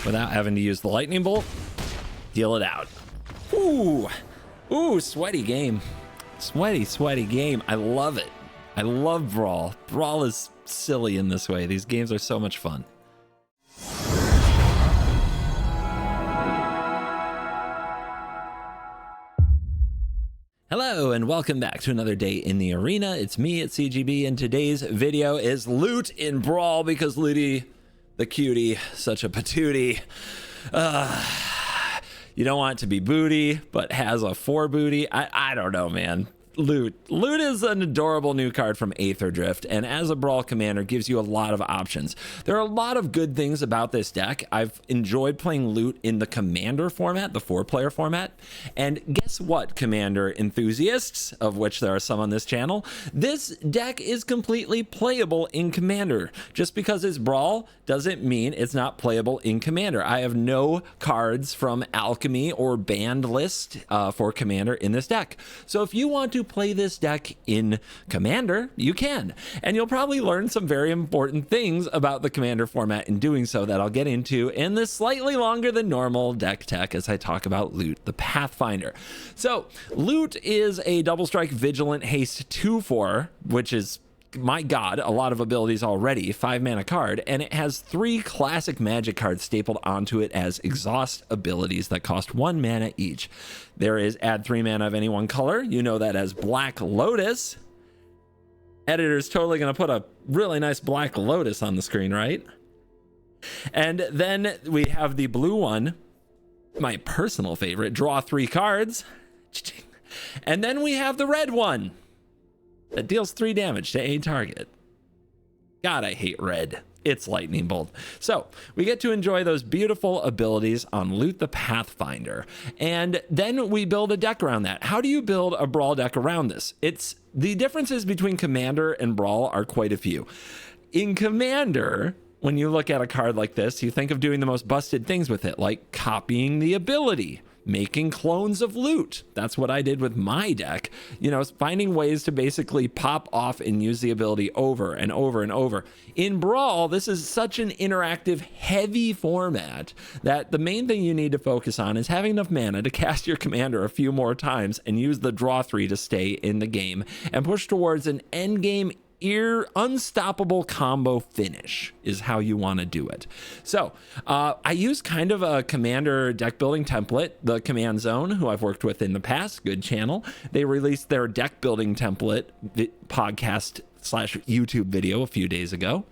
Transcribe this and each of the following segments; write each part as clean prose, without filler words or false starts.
without having to use the lightning bolt. Deal it out. Ooh, sweaty game. Sweaty game. I love it. I love Brawl. Brawl is silly in this way. These games are so much fun. Hello and welcome back to another day in the arena. It's me at CGB, and today's video is loot in Brawl because Looty, the cutie, such a patootie. You don't want it to be booty, but has a 4 booty. I don't know, man. Loot is an adorable new card from Aether Drift, and as a Brawl commander gives you a lot of options. There are a lot of good things about this deck. I've enjoyed playing Loot in the commander format, the 4-player format, and guess what, commander enthusiasts, of which there are some on this channel, this deck is completely playable in commander. Just because it's Brawl doesn't mean it's not playable in commander. I have no cards from Alchemy or Banned List for commander in this deck. So if you want to play this deck in commander, you can, and you'll probably learn some very important things about the commander format in doing so that I'll get into in this slightly longer than normal deck tech as I talk about Loot the Pathfinder. So Loot is a double strike vigilant haste 2/4, which is, my god, a lot of abilities already, 5 mana card, and it has 3 classic magic cards stapled onto it as exhaust abilities that cost 1 mana each. There is add 3 mana of any one color. You know that as Black Lotus. Editor's totally going to put a really nice Black Lotus on the screen, right? And then we have the blue one, my personal favorite, draw 3 cards. And then we have the red one that deals 3 damage to a target. God, I hate red. It's lightning bolt. So we get to enjoy those beautiful abilities on Loot the Pathfinder, and then we build a deck around that. How do you build a Brawl deck around this? The differences between Commander and Brawl are quite a few. In Commander, when you look at a card like this, you think of doing the most busted things with it, like copying the ability, making clones of loot. That's what I did with my deck. You know, finding ways to basically pop off and use the ability over and over and over. In Brawl, this is such an interactive, heavy format that the main thing you need to focus on is having enough mana to cast your commander a few more times and use the draw 3 to stay in the game and push towards an end game unstoppable combo finish is how you want to do it. So I use kind of a commander deck building template. The Command Zone, who I've worked with in the past, good channel, they released their deck building template podcast / YouTube video a few days ago,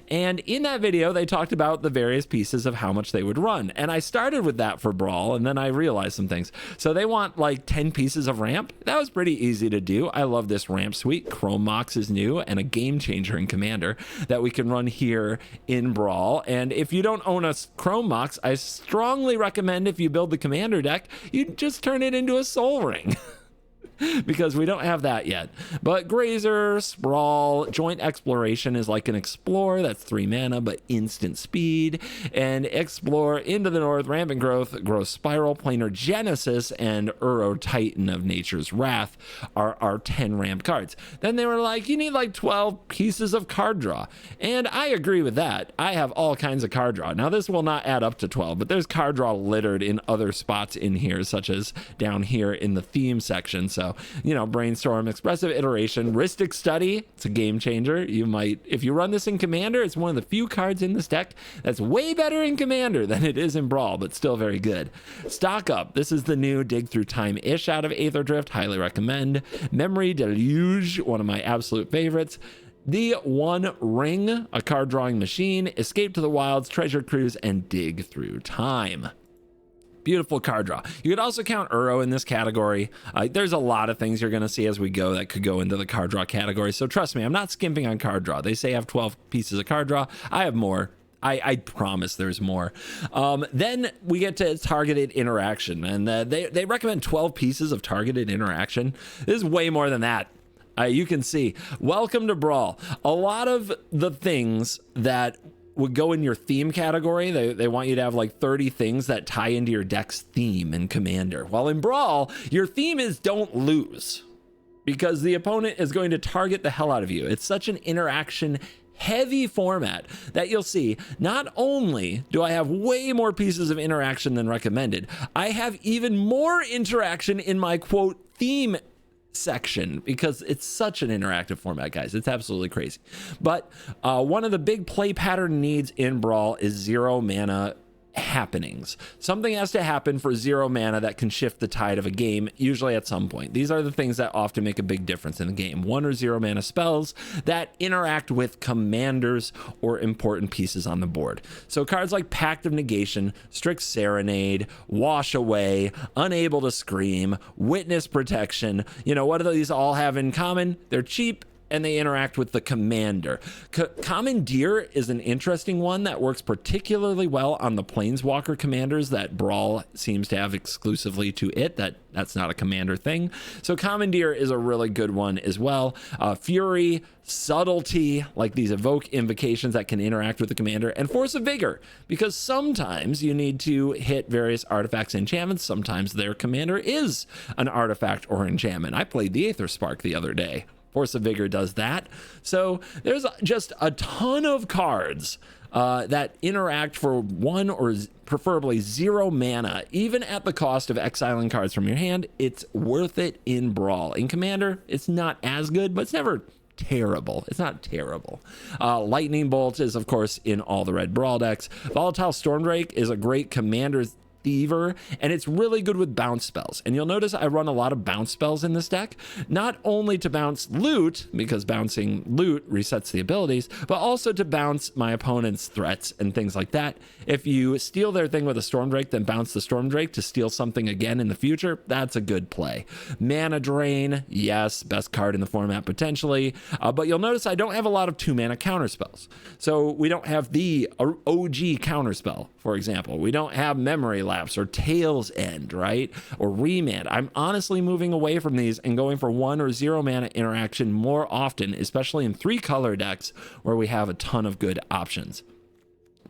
and in that video they talked about the various pieces of how much they would run, and I started with that for Brawl, and then I realized some things. So they want like 10 pieces of ramp. That was pretty easy to do. I love this ramp suite. Chrome Mox is new and a game changer in Commander that we can run here in Brawl. And if you don't own a Chrome Mox, I strongly recommend, if you build the Commander deck, you just turn it into a Soul Ring. Because we don't have that yet. But Grazer, Sprawl, Joint Exploration is like an Explore, that's 3 mana, but instant speed. And Explore, Into the North, Rampant Growth, Growth Spiral, Planar Genesis, and Uro Titan of Nature's Wrath are our 10 ramp cards. Then they were like, you need like 12 pieces of card draw. And I agree with that. I have all kinds of card draw. Now this will not add up to 12, but there's card draw littered in other spots in here, such as down here in the theme section. So, you know, Brainstorm, Expressive Iteration, Ristic Study, it's a game changer. You might, if you run this in Commander, it's one of the few cards in this deck that's way better in Commander than it is in Brawl, but still very good. Stock Up, this is the new Dig Through Time-ish out of Aether Drift, highly recommend. Memory Deluge, one of my absolute favorites. The One Ring, a card drawing machine, Escape to the Wilds, Treasure Cruise, and Dig Through Time. Beautiful card draw. You could also count Uro in this category. There's a lot of things you're going to see as we go that could go into the card draw category. So trust me, I'm not skimping on card draw. They say I have 12 pieces of card draw. I have more. I promise there's more. Then we get to targeted interaction, and they recommend 12 pieces of targeted interaction. This is way more than that. You can see, welcome to Brawl. A lot of the things that would go in your theme category, they want you to have like 30 things that tie into your deck's theme in Commander. While in Brawl, your theme is don't lose, because the opponent is going to target the hell out of you. It's such an interaction heavy format that you'll see, not only do I have way more pieces of interaction than recommended, I have even more interaction in my quote theme section, because it's such an interactive format, guys. It's absolutely crazy. But one of the big play pattern needs in Brawl is 0 mana happenings. Something has to happen for 0 mana that can shift the tide of a game, usually at some point. These are the things that often make a big difference in the game. 1 or 0 mana spells that interact with commanders or important pieces on the board. So cards like Pact of Negation, Strict Serenade, Wash Away, Unable to Scream, Witness Protection, you know, what do these all have in common? They're cheap and they interact with the commander. Commandeer is an interesting one that works particularly well on the Planeswalker commanders that Brawl seems to have exclusively to it. That's not a commander thing. So Commandeer is a really good one as well. Fury, Subtlety, like these evoke invocations that can interact with the commander, and Force of Vigor, because sometimes you need to hit various artifacts and enchantments. Sometimes their commander is an artifact or enchantment. I played the Aether Spark the other day. Force of Vigor does that. So there's just a ton of cards that interact for 1 or preferably 0 mana, even at the cost of exiling cards from your hand. It's worth it in Brawl. In Commander, it's not as good, but it's never terrible. It's not terrible. Lightning Bolt is, of course, in all the red Brawl decks. Volatile Stormdrake is a great commander Thiever, and it's really good with bounce spells. And you'll notice I run a lot of bounce spells in this deck, not only to bounce loot, because bouncing loot resets the abilities, but also to bounce my opponent's threats and things like that. If you steal their thing with a Stormdrake, then bounce the Stormdrake to steal something again in the future, that's a good play. Mana Drain, yes, best card in the format potentially, but you'll notice I don't have a lot of 2-mana counterspells. So we don't have the OG counterspell, for example. We don't have Memory Lapse or Tail's End, right? Or Remand. I'm honestly moving away from these and going for 1 or 0 mana interaction more often, especially in 3-color decks where we have a ton of good options.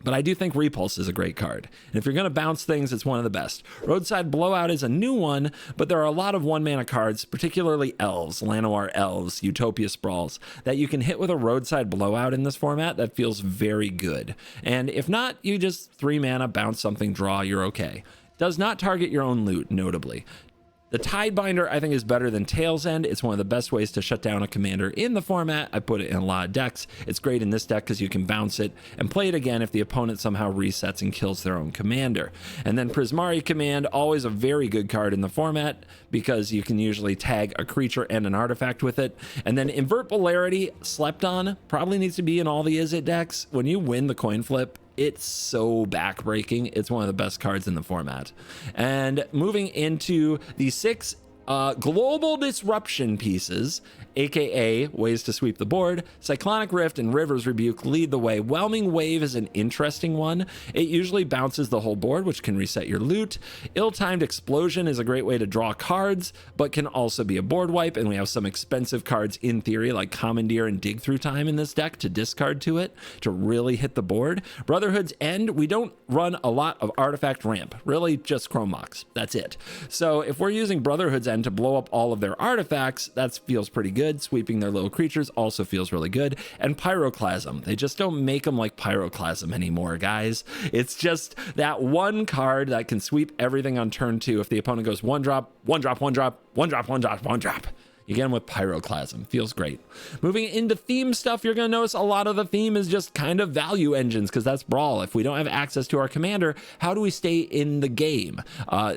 But I do think Repulse is a great card. And if you're going to bounce things, it's one of the best. Roadside Blowout is a new one, but there are a lot of 1-mana cards, particularly Elves, Llanowar Elves, Utopia Sprawls, that you can hit with a Roadside Blowout in this format that feels very good. And if not, you just 3 mana, bounce something, draw, you're okay. Does not target your own loot, notably. The Tidebinder, I think, is better than Tail's End. It's one of the best ways to shut down a commander in the format. I put it in a lot of decks. It's great in this deck because you can bounce it and play it again if the opponent somehow resets and kills their own commander. And then Prismari Command, always a very good card in the format because you can usually tag a creature and an artifact with it. And then Invert Polarity, slept on, probably needs to be in all the Izzet decks. When you win the coin flip, it's so backbreaking. It's one of the best cards in the format. And moving into the 6 global disruption pieces, aka ways to sweep the board, Cyclonic Rift and River's Rebuke lead the way. Whelming Wave is an interesting one. It usually bounces the whole board, which can reset your loot. Ill-Timed Explosion is a great way to draw cards, but can also be a board wipe, and we have some expensive cards in theory like Commandeer and Dig Through Time in this deck to discard to it to really hit the board. Brotherhood's End, we don't run a lot of Artifact Ramp, really just Chrome Mox. That's it. So if we're using Brotherhood's End to blow up all of their artifacts, that feels pretty good. Sweeping their little creatures also feels really good. And Pyroclasm, they just don't make them like Pyroclasm anymore, guys. It's just that one card that can sweep everything on turn 2 if the opponent goes 1 drop, 1 drop, 1 drop, 1 drop, 1 drop, 1 drop. Again with Pyroclasm, feels great. Moving into theme stuff, you're going to notice a lot of the theme is just kind of value engines, because that's Brawl. If we don't have access to our commander, how do we stay in the game?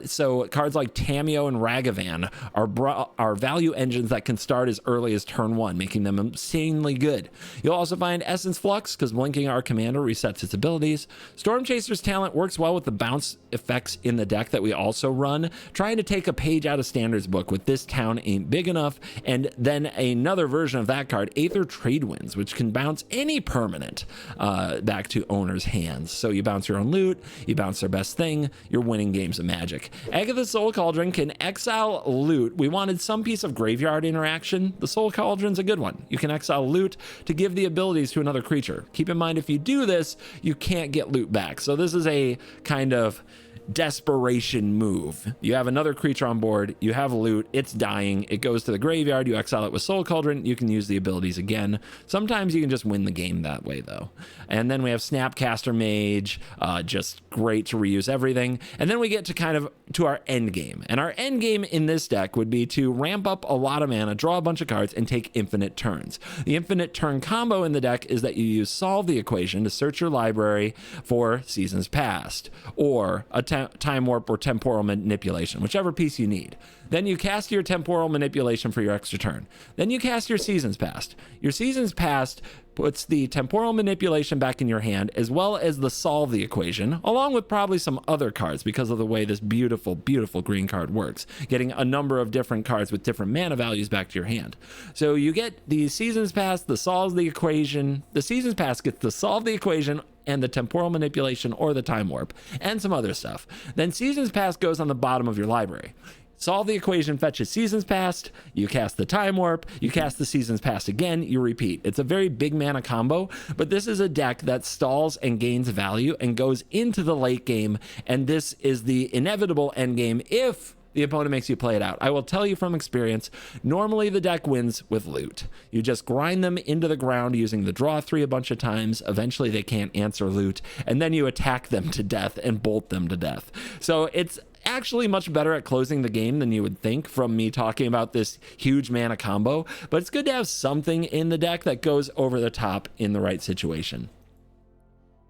So cards like Tameo and Ragavan are value engines that can start as early as turn 1, making them insanely good. You'll also find Essence Flux, because blinking our commander resets its abilities. Storm Chaser's talent works well with the bounce effects in the deck that we also run, trying to take a page out of Standards book with This Town Ain't Big Enough. And then another version of that card, Aether Tradewinds, which can bounce any permanent back to owner's hands. So you bounce your own loot, you bounce their best thing, you're winning games of Magic. Agatha's Soul Cauldron can exile loot. We wanted some piece of graveyard interaction. The Soul Cauldron's a good one. You can exile loot to give the abilities to another creature. Keep in mind, if you do this, you can't get loot back. So this is a kind of desperation move. You have another creature on board, you have loot, it's dying, it goes to the graveyard, you exile it with Soul Cauldron, you can use the abilities again. Sometimes you can just win the game that way though. And then we have Snapcaster Mage, just great to reuse everything. And then we get to kind of to our end game. And our end game in this deck would be to ramp up a lot of mana, draw a bunch of cards, and take infinite turns. The infinite turn combo in the deck is that you use Solve the Equation to search your library for Seasons Past, or a Time Warp or Temporal Manipulation, whichever piece you need. Then you cast your Temporal Manipulation for your extra turn. Then you cast your Seasons Past. Your Seasons Past puts the Temporal Manipulation back in your hand, as well as the Solve the Equation, along with probably some other cards because of the way this beautiful, beautiful green card works, getting a number of different cards with different mana values back to your hand. So you get the Seasons Past, the Solve the Equation. The Seasons Past gets the Solve the Equation and the Temporal Manipulation or the Time Warp, and some other stuff. Then Seasons Past goes on the bottom of your library. Solve the Equation fetches Seasons Past, you cast the Time Warp, you cast the Seasons Past again, you repeat. It's a very big mana combo, but this is a deck that stalls and gains value and goes into the late game, and this is the inevitable end game if the opponent makes you play it out. I will tell you from experience, normally the deck wins with loot. You just grind them into the ground using the draw 3 a bunch of times. Eventually they can't answer loot, and then you attack them to death and bolt them to death. So it's actually much better at closing the game than you would think from me talking about this huge mana combo, but it's good to have something in the deck that goes over the top in the right situation.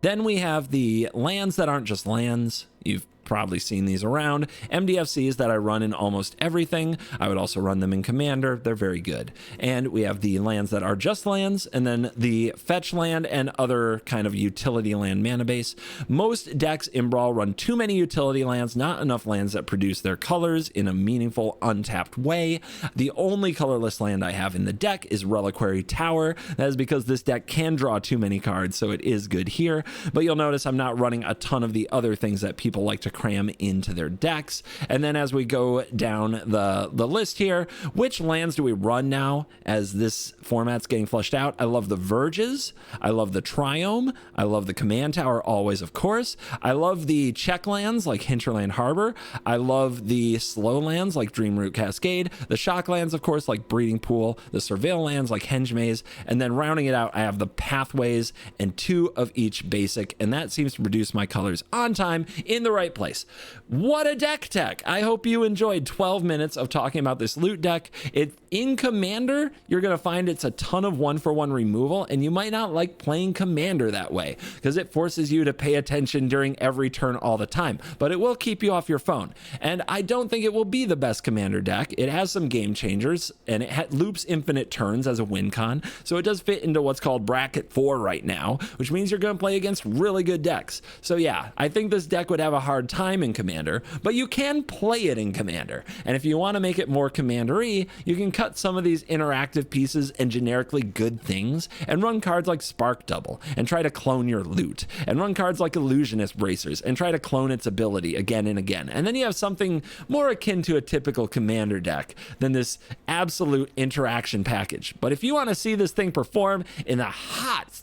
Then we have the lands that aren't just lands. You've probably seen these around. MDFCs that I run in almost everything. I would also run them in Commander. They're very good. And we have the lands that are just lands, and then the fetch land and other kind of utility land mana base. Most decks in Brawl run too many utility lands, not enough lands that produce their colors in a meaningful, untapped way. The only colorless land I have in the deck is Reliquary Tower. That is because this deck can draw too many cards, so it is good here. But you'll notice I'm not running a ton of the other things that people like to cram into their decks. And then as we go down the list here, which lands do we run now as this format's getting fleshed out? I love the Verges, I love the Triome, I love the Command Tower always, of course. I love the check lands like Hinterland Harbor. I love the slow lands like Dreamroot Cascade, the shock lands, of course, like Breeding Pool, the Surveil lands like Henge Maze, and then rounding it out, I have the Pathways and 2 of each basic, and that seems to produce my colors on time in the right place. What a deck tech. I hope you enjoyed 12 minutes of talking about this loot deck. In Commander, you're going to find it's a ton of 1-for-1 removal, and you might not like playing Commander that way because it forces you to pay attention during every turn all the time, but it will keep you off your phone. And I don't think it will be the best Commander deck. It has some game changers, and it loops infinite turns as a win con, so it does fit into what's called bracket 4 right now, which means you're going to play against really good decks. So yeah, I think this deck would have a hard time in Commander, but you can play it in Commander. And if you want to make it more Commander-y, you can cut some of these interactive pieces and generically good things and run cards like Spark Double and try to clone your loot, and run cards like Illusionist Bracers and try to clone its ability again and again. And then you have something more akin to a typical Commander deck than this absolute interaction package. But if you want to see this thing perform in the hot,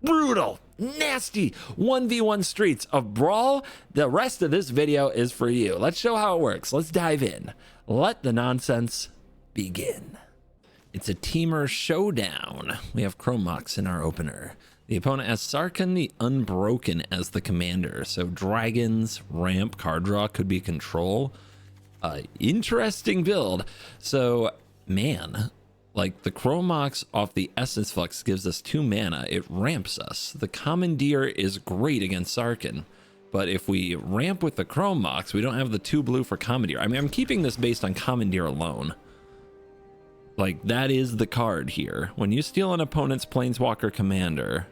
brutal, nasty 1v1 streets of Brawl, the rest of this video is for you. Let's show how it works. Let's dive in. Let the nonsense begin. It's a Temur showdown. We have Chrome Mox in our opener. The opponent has Sarkhan the Unbroken as the commander. So dragons, ramp, card draw could be control. Interesting build. So, man, like the Chrome Mox off the Essence Flux gives us 2 mana. It ramps us. The Commandeer is great against Sarkhan. But if we ramp with the Chrome Mox, we don't have the 2 blue for Commandeer. I mean, I'm keeping this based on Commandeer alone. Like, that is the card here. When you steal an opponent's Planeswalker Commander,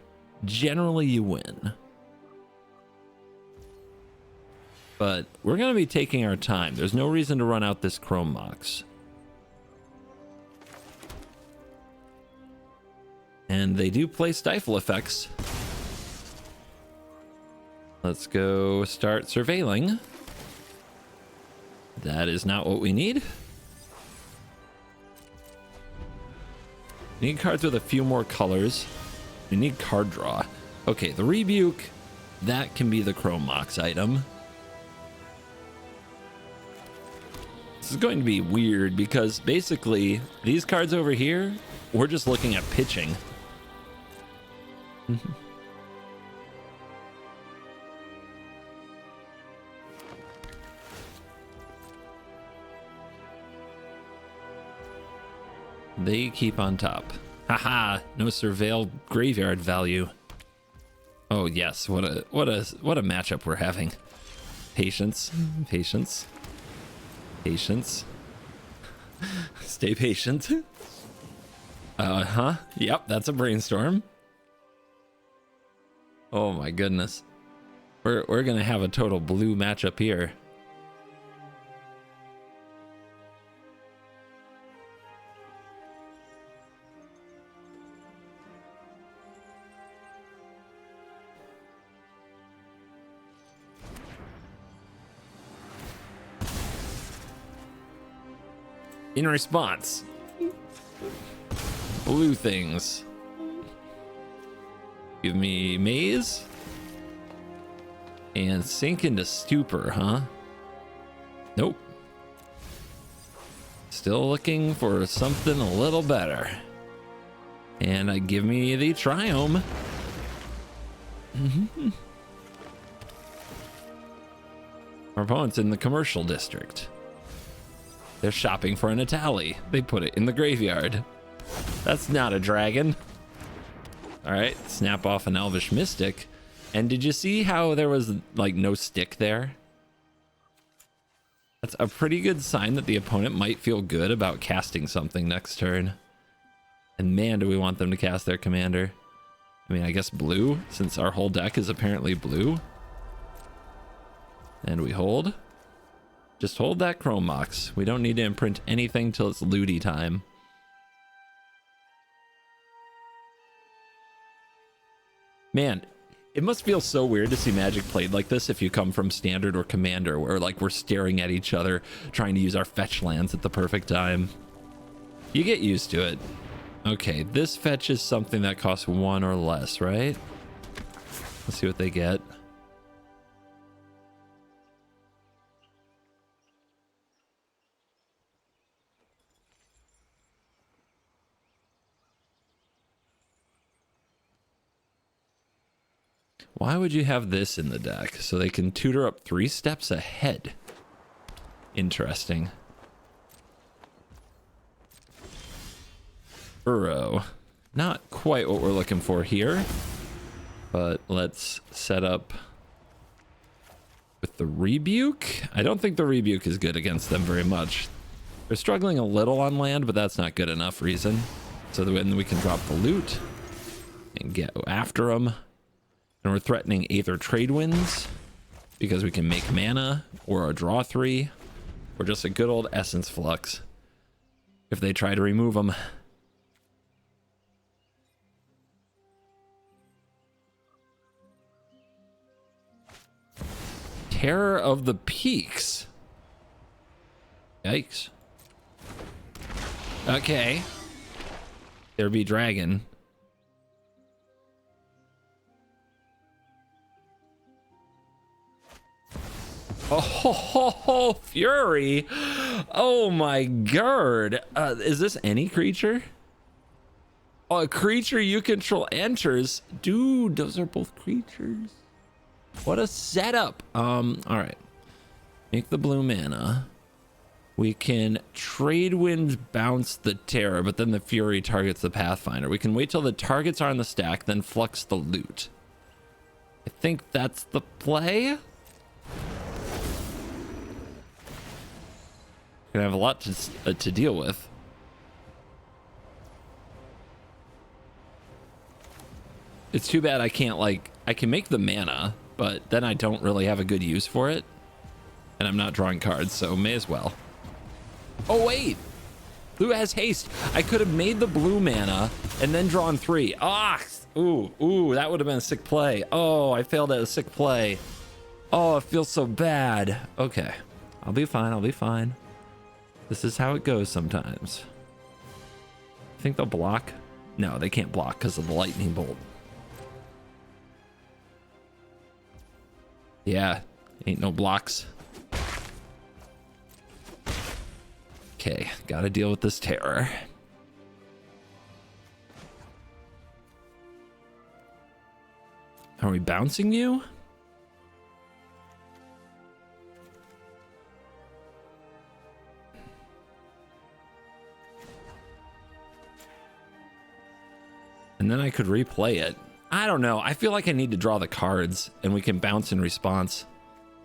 generally you win. But we're going to be taking our time. There's no reason to run out this Chrome Mox. And they do play Stifle effects. Let's go start surveilling. That is not what we need. We need cards with a few more colors. We need card draw. Okay, the Rebuke, that can be the Chrome Mox item. This is going to be weird because basically these cards over here, we're just looking at pitching. They keep on top. Haha, no surveil graveyard value. Oh yes, what a matchup we're having. Patience, patience, patience. Stay patient. Yep, that's a brainstorm. Oh my goodness. We're gonna have a total blue matchup here. In response, blue things. Give me maze and sink into stupor, huh? Nope. Still looking for something a little better. And give me the triome. Our opponent's in the commercial district. They're shopping for an Itali. They put it in the graveyard. That's not a dragon. All right, snap off an Elvish Mystic. And did you see how there was like no stick there? That's a pretty good sign that the opponent might feel good about casting something next turn. And man, do we want them to cast their commander. I mean, I guess blue, since our whole deck is apparently blue. And we hold. Just hold that Chrome Mox. We don't need to imprint anything till it's looty time. Man, it must feel so weird to see Magic played like this if you come from Standard or Commander, where like we're staring at each other trying to use our fetch lands at the perfect time. You get used to it. Okay, this fetch is something that costs 1 or less, right? Let's see what they get. Why would you have this in the deck? So they can tutor up 3 steps ahead. Interesting. Burrow. Not quite what we're looking for here. But let's set up with the Rebuke. I don't think the Rebuke is good against them very much. They're struggling a little on land, but that's not good enough reason. So then we can drop the loot and get after them. And we're threatening Aether Trade Winds because we can make mana or a draw 3 or just a good old Essence Flux if they try to remove them. Terror of the Peaks. Yikes. Okay. There be dragon. Oh, Fury. Oh my god. Is this any creature? Oh, a creature you control enters. Dude, those are both creatures. What a setup. All right. Make the blue mana. We can trade wind bounce the terror, but then the Fury targets the Pathfinder. We can wait till the targets are on the stack, then flux the loot. I think that's the play. Gonna have a lot to deal with. It's too bad I can't I can make the mana, but then I don't really have a good use for it. And I'm not drawing cards, so may as well. Oh wait, blue has haste. I could have made the blue mana and then drawn 3. Ah, ooh, that would have been a sick play. Oh, I failed at a sick play. Oh, it feels so bad. Okay, I'll be fine. This is how it goes sometimes. I think they'll block. No, they can't block because of the lightning bolt. Yeah, ain't no blocks. Okay, gotta deal with this terror. Are we bouncing you? And then I could replay it. I don't know. I feel like I need to draw the cards and we can bounce in response.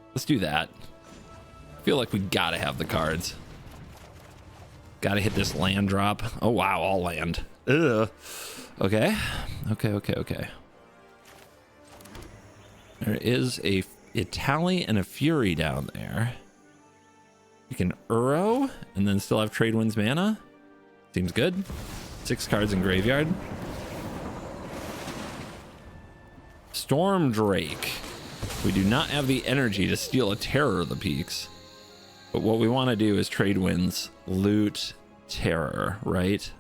Let's do that. I feel like we gotta have the cards. Gotta hit this land drop. Oh, wow. All land. Ugh. Okay. Okay. There is a Itali and a Fury down there. We can Uro and then still have Trade Winds mana. Seems good. 6 cards in graveyard. Storm Drake. We do not have the energy to steal a Terror of the Peaks. But what we want to do is Trade Winds, loot, Terror, right?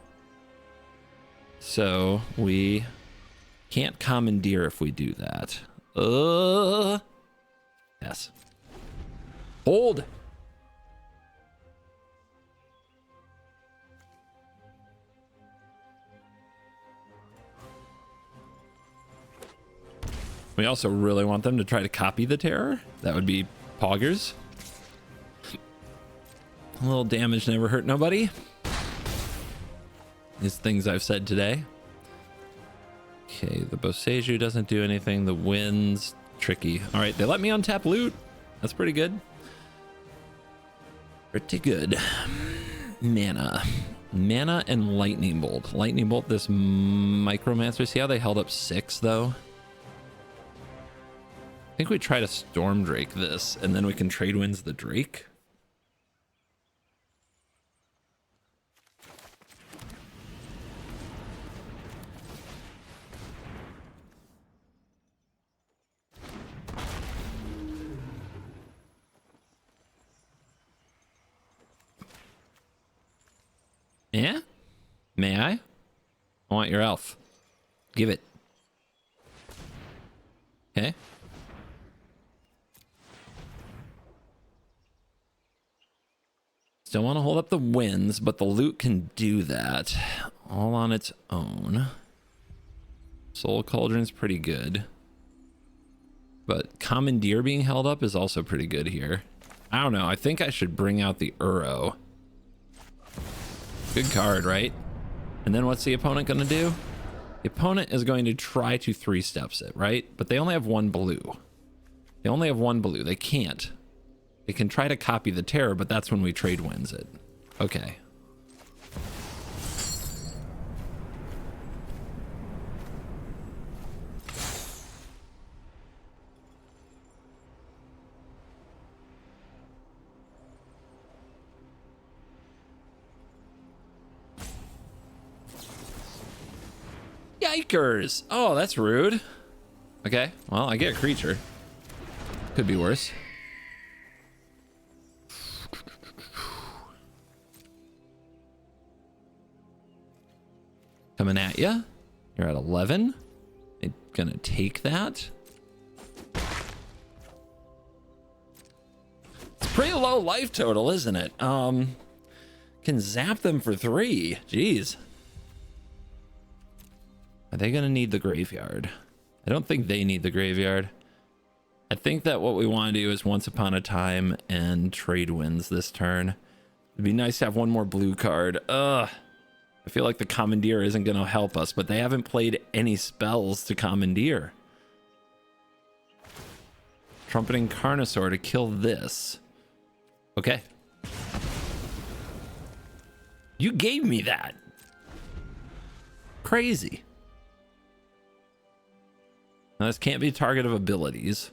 So we can't commandeer if we do that. Yes. Hold. We also really want them to try to copy the Terror. That would be poggers. A little damage never hurt nobody. These things I've said today. Okay, the Boseiju doesn't do anything. The Winds, tricky. All right, they let me untap loot. That's pretty good. Pretty good. Mana and Lightning Bolt. Lightning Bolt, this Micromancer. See how they held up 6 though? I think we try to Storm Drake this, and then we can Trade Winds the Drake. Yeah? May I? I want your elf. Give it. Okay. Still want to hold up the Winds, but the loot can do that all on its own. Soul Cauldron's pretty good. But Commandeer being held up is also pretty good here. I don't know. I think I should bring out the Uro. Good card, right? And then what's the opponent going to do? The opponent is going to try to 3-steps it, right? But they only have 1 blue. They only have 1 blue. They can't. They can try to copy the Terror, but that's when we Trade Winds it. Okay. Yikers! Oh, that's rude. Okay, well, I get a creature. Could be worse. Coming at you. You're at 11. They're gonna take that. It's pretty low life total, isn't it? Can zap them for 3. Jeez. Are they gonna need the graveyard? I don't think they need the graveyard. I think that what we want to do is Once Upon a Time and Trade Winds this turn. It'd be nice to have 1 more blue card. Ugh. I feel like the Commandeer isn't going to help us, but they haven't played any spells to Commandeer. Trumpeting Carnosaur to kill this. Okay. You gave me that. Crazy. Now, this can't be a target of abilities.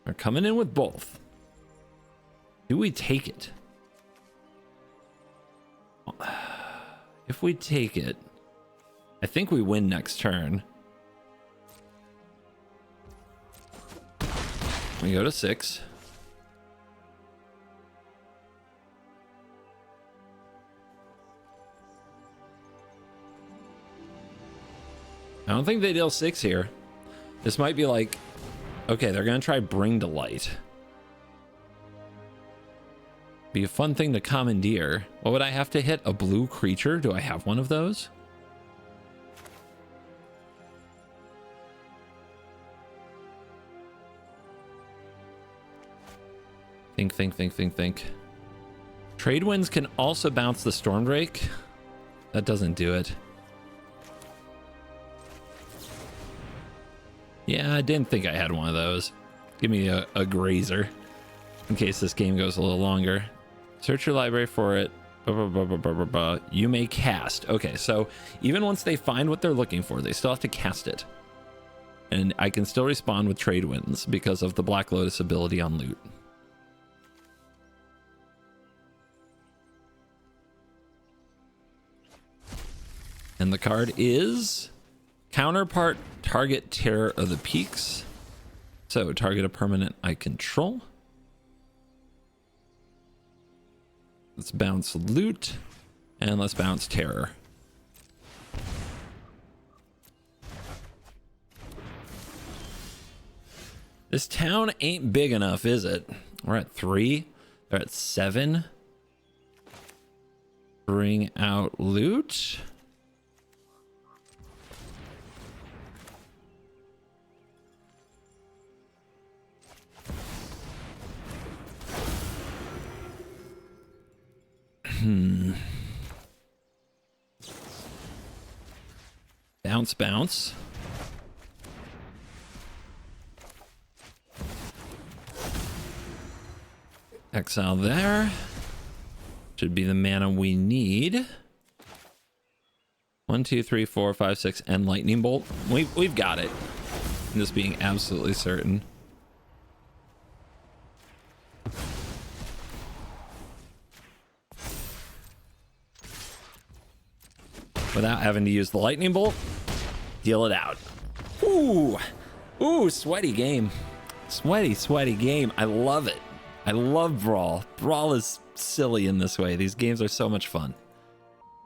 They're coming in with both. Do we take it? If we take it, I think we win next turn. We go to 6. I don't think they deal 6 here. This might be like, okay, they're gonna try Bring to Light. Be a fun thing to commandeer. What would I have to hit? A blue creature? Do I have one of those? Think. Trade winds can also bounce the Stormdrake. That doesn't do it. Yeah, I didn't think I had one of those. Give me a grazer in case this game goes a little longer. Search your library for it. You may cast. Okay, so even once they find what they're looking for, they still have to cast it. And I can still respond with trade winds because of the Black Lotus ability on loot. And the card is Counterpart Target Terror of the Peaks. So target a permanent I control. Let's bounce Loot and let's bounce Terror. This town ain't big enough, is it? We're at 3. They're at 7. Bring out Loot. Bounce. Exile there. Should be the mana we need. 1, 2, 3, 4, 5, 6, and lightning bolt. We've got it. I'm just being absolutely certain. Without having to use the lightning bolt, deal it out. Ooh, sweaty game. Sweaty game. I love it. I love Brawl. Brawl is silly in this way. These games are so much fun.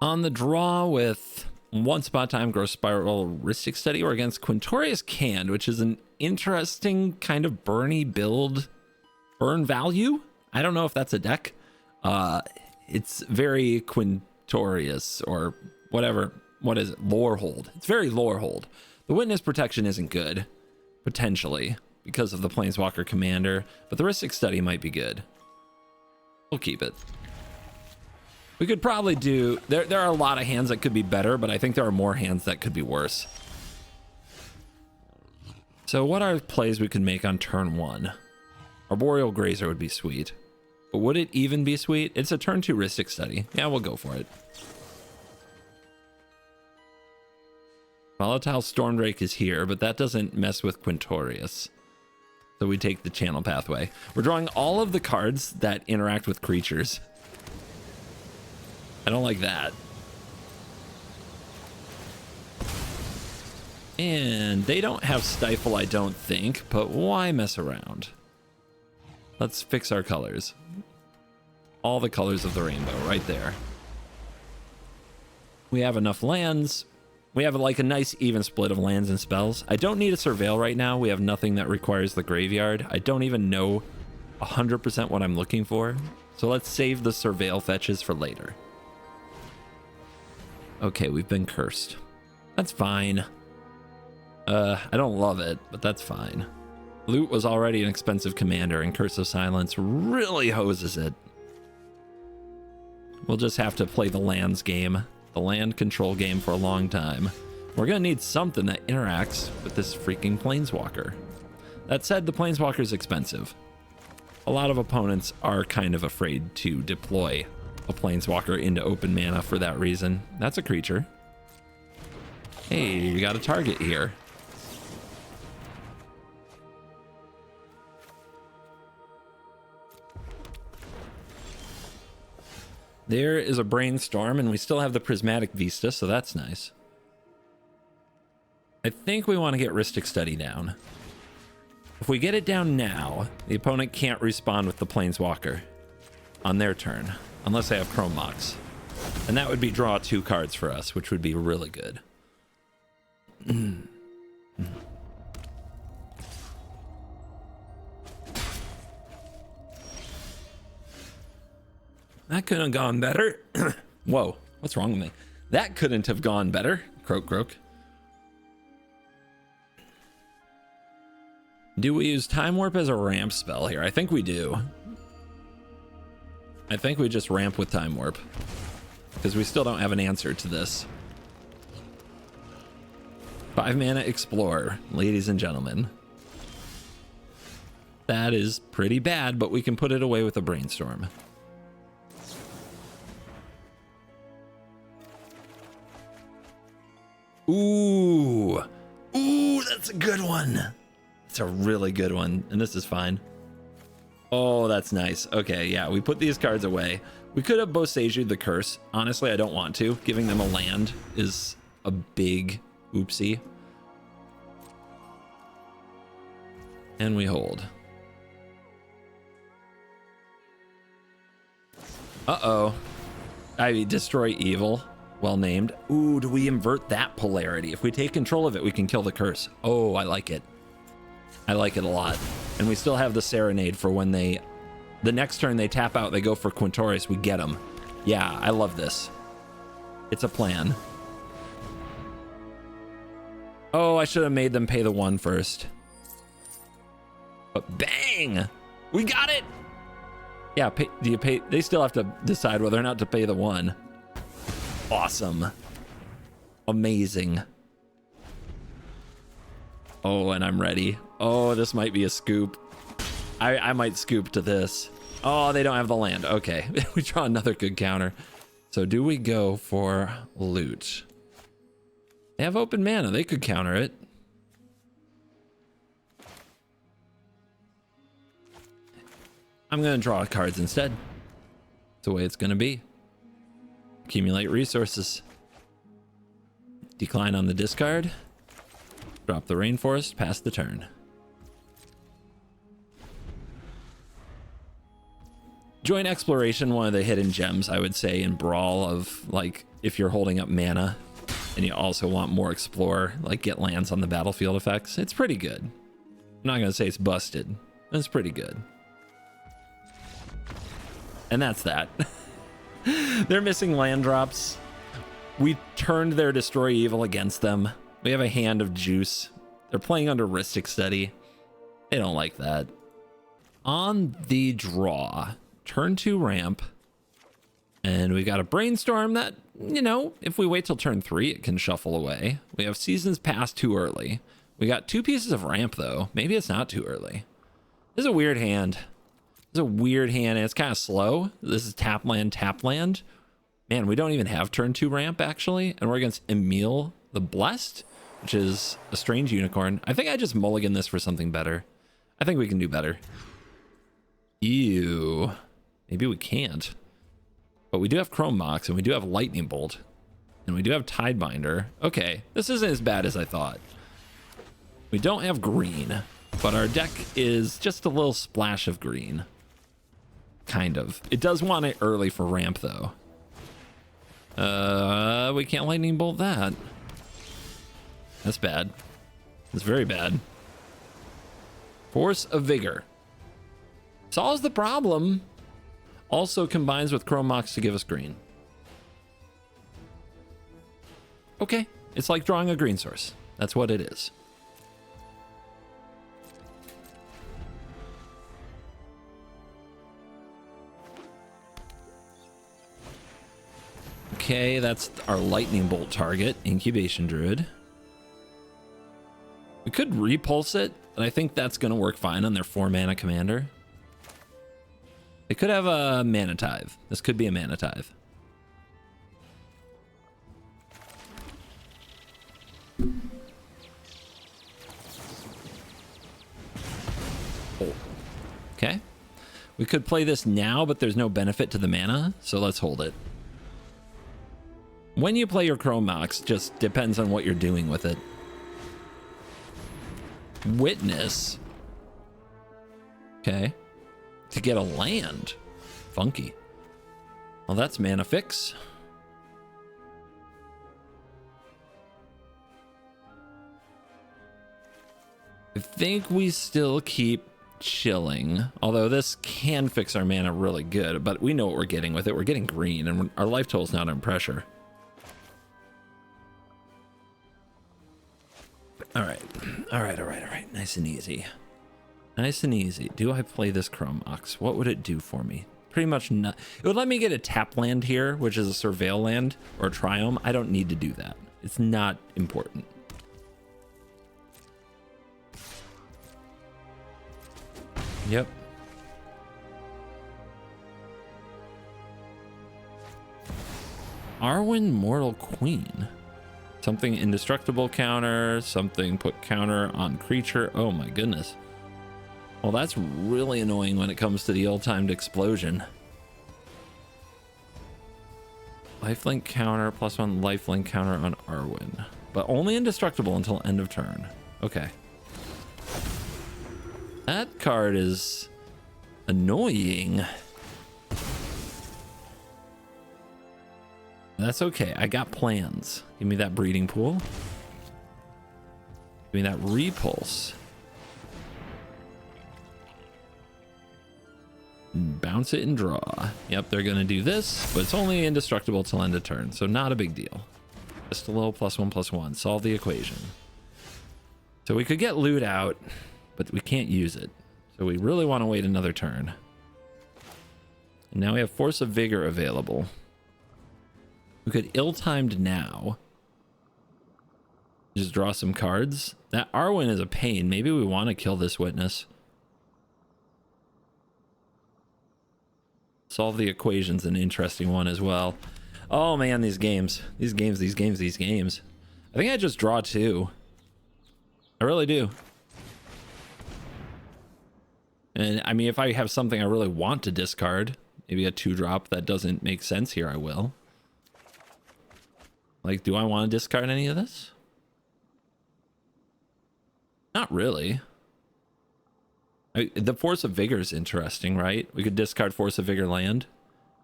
On the draw with Once Upon a Time, Growth Spiral, Ristic Study, or against Quintorius Canned, which is an interesting kind of burny build. Burn value? I don't know if that's a deck. It's very Quintorius or whatever. What is it? Lore hold. It's very lore hold. The witness protection isn't good, potentially, because of the Planeswalker Commander, but the Ristic Study might be good. We'll keep it. We could probably do... There are a lot of hands that could be better, but I think there are more hands that could be worse. So what are plays we could make on turn 1? Arboreal Grazer would be sweet. But would it even be sweet? It's a turn 2 Ristic Study. Yeah, we'll go for it. Volatile Stormdrake is here, but that doesn't mess with Quintorius. So we take the channel pathway. We're drawing all of the cards that interact with creatures. I don't like that. And they don't have Stifle, I don't think, but why mess around? Let's fix our colors. All the colors of the rainbow right there. We have enough lands. We have like a nice even split of lands and spells. I don't need a Surveil right now. We have nothing that requires the graveyard. I don't even know 100% what I'm looking for. So let's save the Surveil fetches for later. Okay, we've been cursed. That's fine. I don't love it, but that's fine. Loot was already an expensive commander, and Curse of Silence really hoses it. We'll just have to play the lands game. The land control game for a long time. We're gonna need something that interacts with this freaking Planeswalker. That said, the Planeswalker is expensive. A lot of opponents are kind of afraid to deploy a Planeswalker into open mana for that reason. That's a creature. Hey, we got a target here. There is a Brainstorm, and we still have the Prismatic Vista, so that's nice. I think we want to get Ristic Study down. If we get it down now, the opponent can't respond with the Planeswalker on their turn, unless they have Chrome Mox. And that would be draw 2 cards for us, which would be really good. That couldn't have gone better. Whoa, what's wrong with me? That couldn't have gone better. Croak, croak. Do we use Time Warp as a ramp spell here? I think we do. I think we just ramp with Time Warp, because we still don't have an answer to this. 5 mana Explore, ladies and gentlemen. That is pretty bad, but we can put it away with a Brainstorm. Ooh. Ooh, that's a good one. It's a really good one, and this is fine. Oh, that's nice. Okay, yeah, we put these cards away. We could have Boseiju the Curse. Honestly, I don't want to. Giving them a land is a big oopsie. And we hold. Uh-oh. I destroy evil. Well named. Ooh, do we invert that polarity? If we take control of it, we can kill the curse. Oh, I like it. I like it a lot. And we still have the Serenade for when the next turn they tap out, they go for Quintorius, we get them. Yeah, I love this. It's a plan. Oh, I should have made them pay the 1 first. But bang! We got it! Yeah, do you pay? They still have to decide whether or not to pay the 1. Awesome. Amazing. Oh, and I'm ready. Oh, this might be a scoop. I might scoop to this. Oh, they don't have the land. Okay, we draw another good counter. So do we go for loot? They have open mana. They could counter it. I'm going to draw cards instead. It's the way it's going to be. Accumulate resources. Decline on the discard. Drop the Rainforest. Pass the turn. Join Exploration, one of the hidden gems, I would say, in Brawl of, like, if you're holding up mana and you also want more Explore, like get lands on the battlefield effects. It's pretty good. I'm not going to say it's busted. It's pretty good. And that's that. They're missing land drops. We turned their Destroy Evil against them. We have a hand of juice. They're playing under Ristic Study. They don't like that. On the draw, turn 2 ramp. And we got a Brainstorm that, you know, if we wait till turn 3, it can shuffle away. We have Seasons Past too early. We got 2 pieces of ramp, though. Maybe it's not too early. This is a weird hand. It's a weird hand, and it's kind of slow. This is tap land. Man, we don't even have turn 2 ramp, actually. And we're against Emil the Blessed, which is a strange unicorn. I think I just mulligan this for something better. I think we can do better. Ew. Maybe we can't. But we do have Chrome Mox, and we do have Lightning Bolt. And we do have Tidebinder. Okay, this isn't as bad as I thought. We don't have green, but our deck is just a little splash of green. Kind of. It does want it early for ramp, though. We can't Lightning Bolt that. That's bad. That's very bad. Force of Vigor. Solves the problem. Also combines with Chrome Mox to give us green. Okay. It's like drawing a green source. That's what it is. Okay, that's our Lightning Bolt target, Incubation Druid. We could repulse it, but I think that's going to work fine on their 4-mana commander. They could have a Mana Tithe. This could be a Mana Tithe. Oh. Okay. We could play this now, but there's no benefit to the mana, so let's hold it. When you play your Chrome Mox, just depends on what you're doing with it. Witness. Okay. To get a land. Funky. Well, that's mana fix. I think we still keep chilling. Although this can fix our mana really good, but we know what we're getting with it. We're getting green, and our life total is not under pressure. All right. All right, all right, all right. Nice and easy. Nice and easy. Do I play this Chrome Ox? What would it do for me? Pretty much not. It would let me get a tap land here, which is a surveil land or a triome. I don't need to do that. It's not important. Yep. Arwen Mortal Queen. Something indestructible counter, something put counter on creature. Oh my goodness. Well, that's really annoying when it comes to the ill-timed explosion. Lifelink counter, +1 lifelink counter on Arwen. But only indestructible until end of turn. Okay. That card is annoying. That's okay. I got plans. Give me that breeding pool. Give me that repulse. Bounce it and draw. Yep, they're gonna do this, but it's only indestructible till end of turn, so not a big deal. Just a little +1/+1. Solve the equation. So we could get loot out, but we can't use it. So we really want to wait another turn. And now we have Force of Vigor available. We could ill-timed now. Just draw some cards. That Arwen is a pain. Maybe we want to kill this witness. Solve the equation's an interesting one as well. Oh man, these games. These games. I think I just draw 2. I really do. And I mean, if I have something I really want to discard, maybe a 2-drop that doesn't make sense here, I will. Like, do I want to discard any of this? Not really. The Force of Vigor is interesting, right? We could discard Force of Vigor land.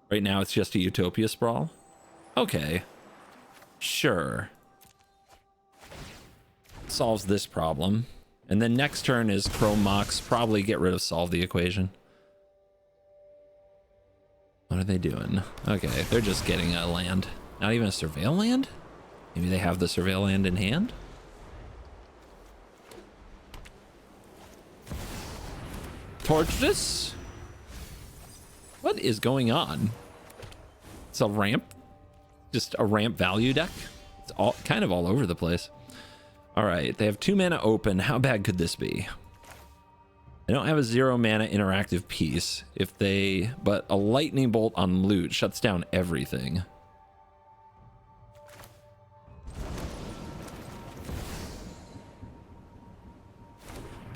Right now it's just a Utopia Sprawl. Okay. Sure. Solves this problem. And then next turn is Chrome Mox. Probably get rid of Solve the Equation. What are they doing? Okay, they're just getting a land. Not even a Surveil land? Maybe they have the Surveil land in hand? Torch this? What is going on? It's a ramp. Just a ramp value deck. It's all kind of all over the place. All right, they have 2 mana open. How bad could this be? They don't have a 0 mana interactive piece. But a lightning bolt on loot shuts down everything.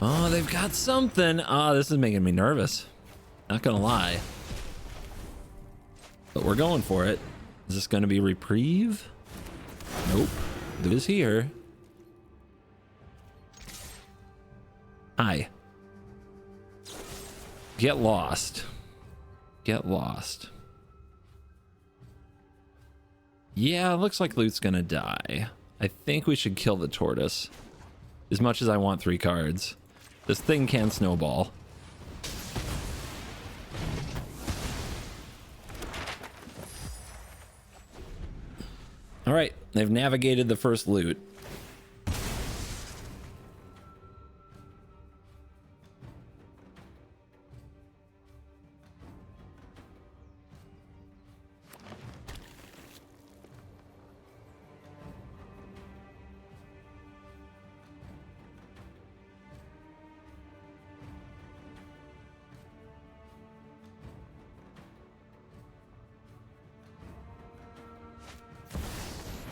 Oh, they've got something. Oh, this is making me nervous. Not gonna lie. But we're going for it. Is this gonna be reprieve? Nope. It is here. Hi. Get lost. Get lost. Yeah, it looks like loot's gonna die. I think we should kill the tortoise. As much as I want 3 cards. This thing can snowball. All right, they've navigated the first loot.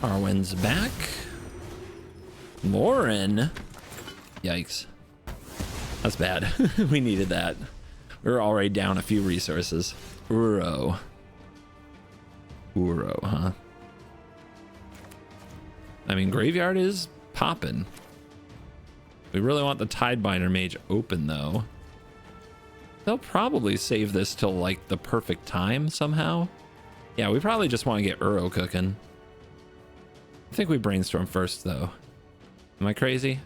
Arwen's back. Lauren. Yikes. That's bad. We needed that. We were already down a few resources. Uro, huh? I mean, Graveyard is popping. We really want the Tidebinder Mage open, though. They'll probably save this till, like, the perfect time somehow. Yeah, we probably just want to get Uro cooking. I think we brainstorm first, though. Am I crazy?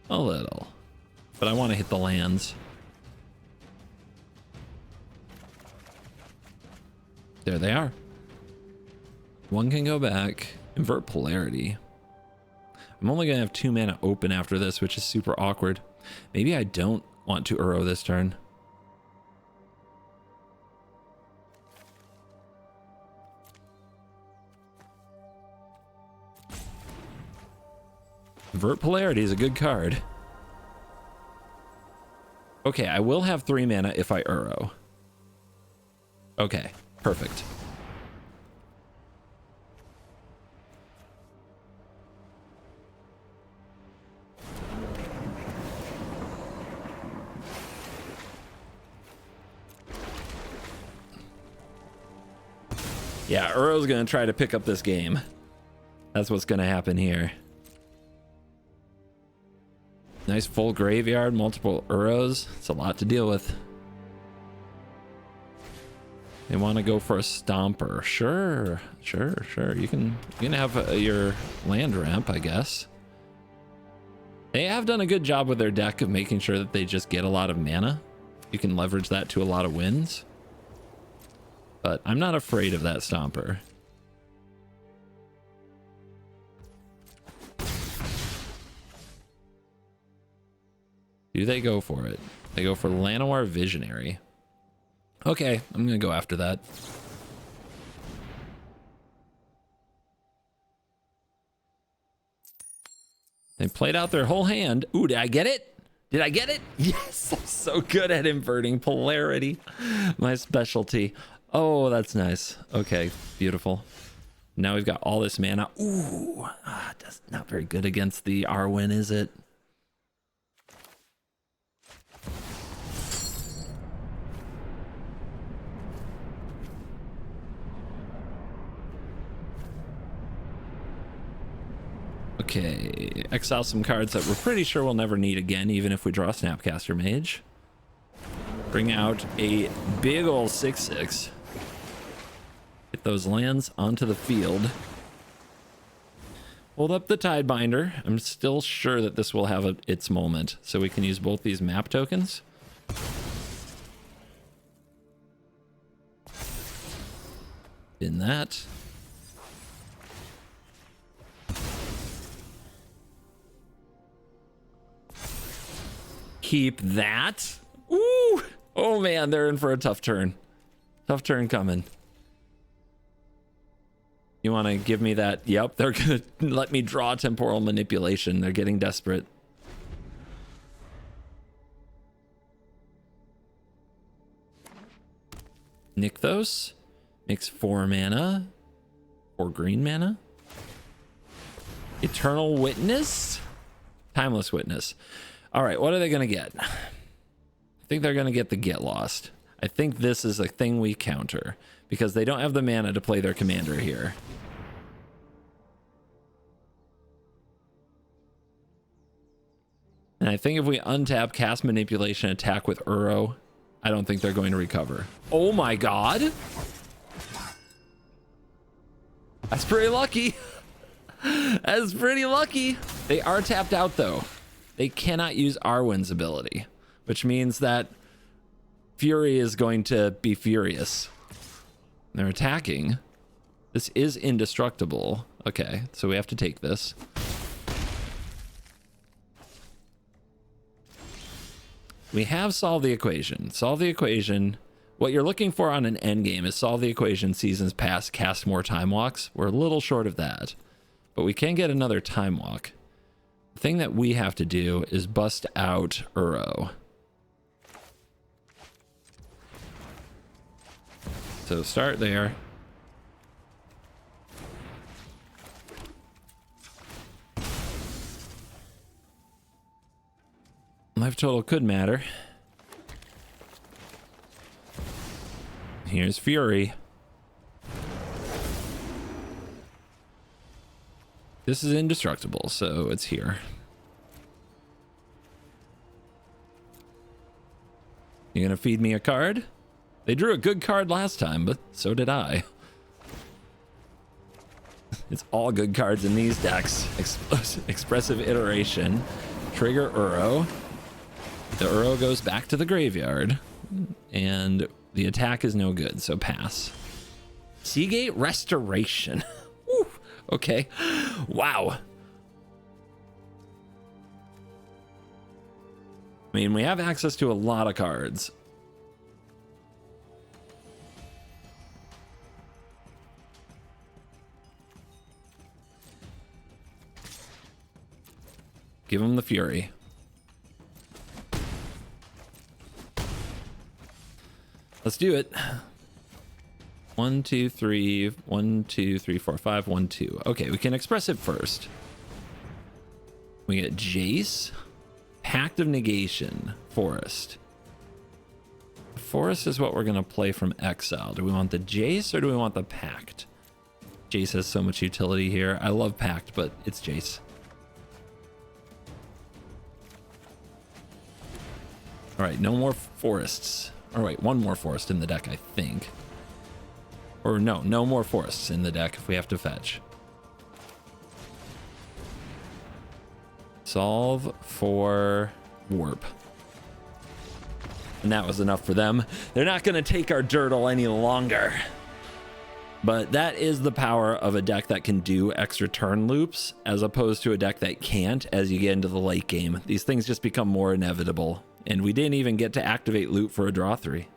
A little. but I want to hit the lands. There they are. One can go back. Invert polarity. I'm only going to have 2 mana open after this, which is super awkward. Maybe I don't want to Uro this turn. Invert polarity is a good card. Okay, I will have 3 mana if I Uro. Okay, perfect. Yeah, Uro's gonna try to pick up this game. That's what's gonna happen here. Nice full graveyard, multiple Uros. It's a lot to deal with. They want to go for a Stomper. Sure. You can have your land ramp, I guess. They have done a good job with their deck of making sure that they just get a lot of mana. You can leverage that to a lot of wins. But I'm not afraid of that Stomper. Do they go for it? They go for Llanowar Visionary. Okay, I'm gonna go after that. They played out their whole hand. Ooh, did I get it? Did I get it? Yes, I'm so good at inverting polarity. My specialty. Oh, that's nice. Okay, beautiful. Now we've got all this mana. Ooh, that's not very good against the Arwen, is it? Okay, exile some cards that we're pretty sure we'll never need again, even if we draw a Snapcaster Mage. Bring out a big ol' 6/6. Get those lands onto the field. Hold up the Tidebinder. I'm still sure that this will have its moment, so we can use both these map tokens. In that. Keep that. Ooh. Oh man, they're in for a tough turn. Tough turn coming. You want to give me that? Yep, they're gonna let me draw Temporal Manipulation. They're getting desperate. Nykthos makes 4 mana. 4 green mana. Eternal Witness. Timeless Witness. All right, what are they going to get? I think they're going to get the Get Lost. I think this is a thing we counter because they don't have the mana to play their commander here. And I think if we untap, cast Manipulation, attack with Uro, I don't think they're going to recover. Oh my god. That's pretty lucky. That's pretty lucky. They are tapped out though. They cannot use Arwen's ability, which means that Fury is going to be furious. They're attacking. This is indestructible. Okay, so we have to take this. We have solved the equation. Solve the equation. What you're looking for on an endgame is solve the equation seasons past, cast more time walks. We're a little short of that, but we can get another time walk. The thing that we have to do is bust out Uro. So start there. Life total could matter. Here's Fury. This is indestructible, so it's here. You gonna feed me a card? They drew a good card last time, but so did I. It's all good cards in these decks. Expressive Iteration. Trigger Uro. The Uro goes back to the graveyard, and the attack is no good, so pass. Seagate Restoration. Woo, okay. Wow. I mean, we have access to a lot of cards. Give him the Fury. Let's do it. 1, 2, 3, 1, 2, 3, 4, 5, 1, 2. Okay, we can express it first. We get Jace, Pact of Negation, Forest. Forest is what we're gonna play from exile. Do we want the Jace or do we want the Pact? Jace has so much utility here. I love Pact, but it's Jace. All right, no more forests. Or wait, one more forest in the deck, I think. Or no, no more forests in the deck if we have to fetch. Solve for warp. And that was enough for them. They're not going to take our dirtle any longer. But that is the power of a deck that can do extra turn loops, as opposed to a deck that can't as you get into the late game. These things just become more inevitable. And we didn't even get to activate loot for a draw 3.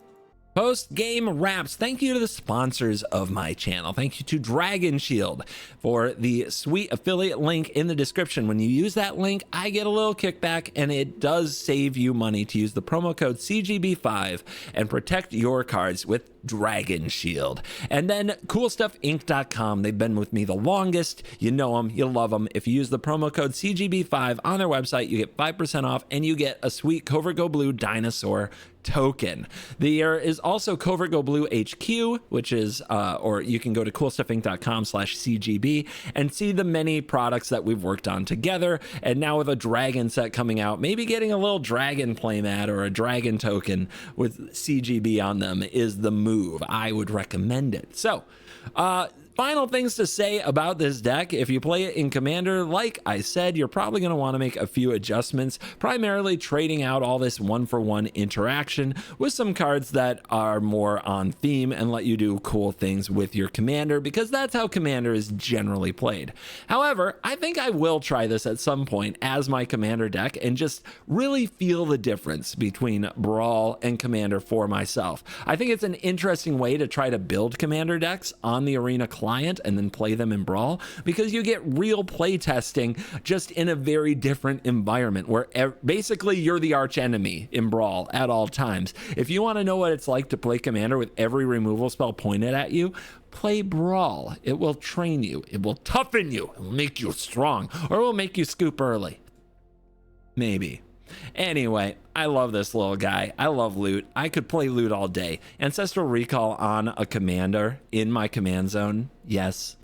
Post-game wraps. Thank you to the sponsors of my channel. Thank you to Dragon Shield for the sweet affiliate link in the description. When you use that link, I get a little kickback, and it does save you money to use the promo code CGB5 and protect your cards with Dragon Shield. And then CoolStuffInc.com. They've been with me the longest. You know them, you love them. If you use the promo code CGB5 on their website, you get 5% off, and you get a sweet CovertGoBlue dinosaur token. There is also CovertGoBlue HQ, which is, or you can go to CoolStuffInc.com/CGB and see the many products that we've worked on together. And now with a dragon set coming out, maybe getting a little dragon playmat or a dragon token with CGB on them is the move. I would recommend it. So, final things to say about this deck. If you play it in Commander, like I said, you're probably going to want to make a few adjustments, primarily trading out all this 1-for-1 interaction with some cards that are more on theme and let you do cool things with your Commander, because that's how Commander is generally played. However, I think I will try this at some point as my Commander deck and just really feel the difference between Brawl and Commander for myself. I think it's an interesting way to try to build Commander decks on the Arena client and then play them in Brawl, because you get real play testing just in a very different environment where basically you're the arch enemy in Brawl at all times. If you want to know what it's like to play Commander with every removal spell pointed at you, play Brawl. It will train you, it will toughen you, it will make you strong, or it will make you scoop early. Maybe. Anyway, I love this little guy. I love loot. I could play loot all day. Ancestral Recall on a Commander in my command zone. Yes,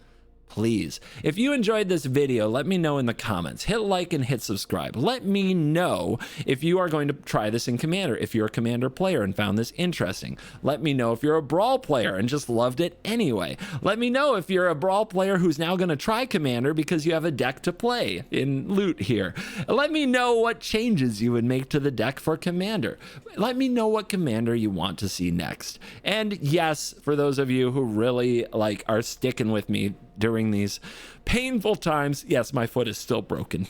please. If you enjoyed this video, let me know in the comments. Hit like and hit subscribe. Let me know if you are going to try this in Commander, if you're a Commander player and found this interesting. Let me know if you're a Brawl player and just loved it anyway. Let me know if you're a Brawl player who's now going to try Commander because you have a deck to play in loot here. Let me know what changes you would make to the deck for Commander. Let me know what Commander you want to see next. And yes, for those of you who really are sticking with me during these painful times, yes, my foot is still broken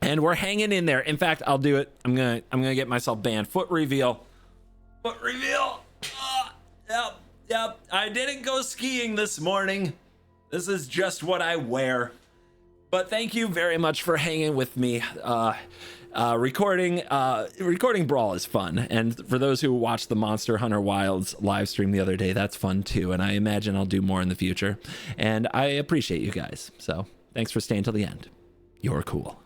and we're hanging in there. In fact, I'll do it. I'm gonna get myself banned. Foot reveal. Yep. I didn't go skiing this morning. This is just what I wear. But thank you very much for hanging with me. Recording Brawl is fun, and for those who watched the Monster Hunter Wilds live stream the other day, that's fun too, and I imagine I'll do more in the future, and I appreciate you guys. So thanks for staying till the end. You're cool.